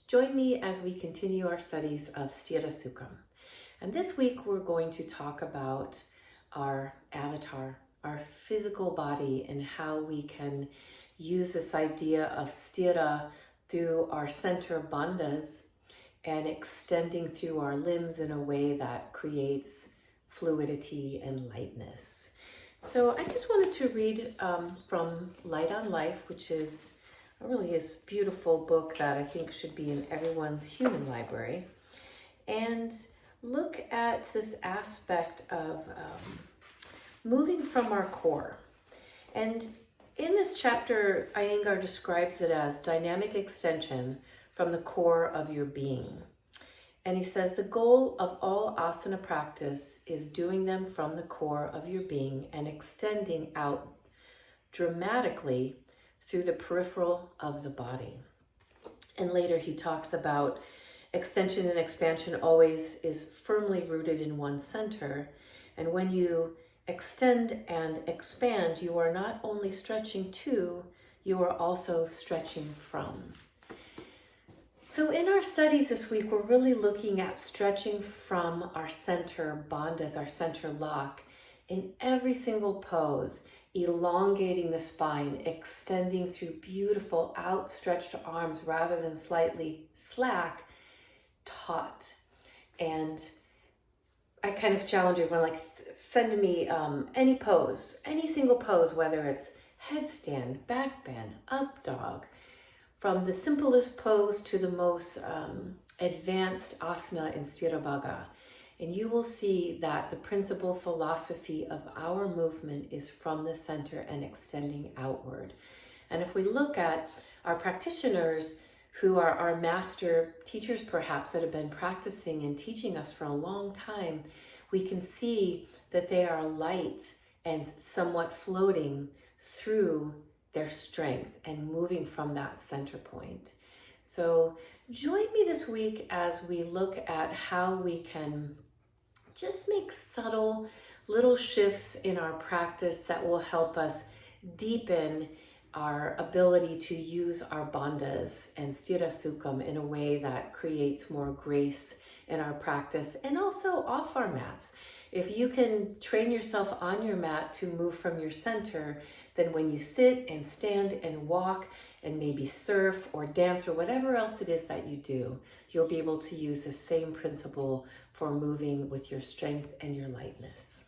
Join me as we continue our studies of Sthira Sukham. And this week we're going to talk about our avatar, our physical body, and how we can use this idea of Sthira through our center bandas and extending through our limbs in a way that creates fluidity and lightness. So I just wanted to read from Light on Life, which is really a beautiful book that I think should be in everyone's human library, and look at this aspect of moving from our core. And in this chapter, Iyengar describes it as dynamic extension from the core of your being. And he says the goal of all asana practice is doing them from the core of your being and extending out dramatically through the peripheral of the body. And later he talks about extension and expansion always is firmly rooted in one center. And when you extend and expand, you are not only stretching to, you are also stretching from. So in our studies this week, we're really looking at stretching from our center bandhas, our center lock, in every single pose, elongating the spine, extending through beautiful outstretched arms rather than slightly slack, taut. And I kind of challenge everyone, like, send me any pose, any single pose, whether it's headstand, back bend, up dog, from the simplest pose to the most advanced asana in Sthira. And you will see that the principal philosophy of our movement is from the center and extending outward. And if we look at our practitioners who are our master teachers, perhaps, that have been practicing and teaching us for a long time, we can see that they are light and somewhat floating through their strength and moving from that center point. So join me this week as we look at how we can just make subtle little shifts in our practice that will help us deepen our ability to use our bandhas and Sthira Sukham in a way that creates more grace in our practice and also off our mats. If you can train yourself on your mat to move from your center, then when you sit and stand and walk and maybe surf or dance or whatever else it is that you do, you'll be able to use the same principle for moving with your strength and your lightness.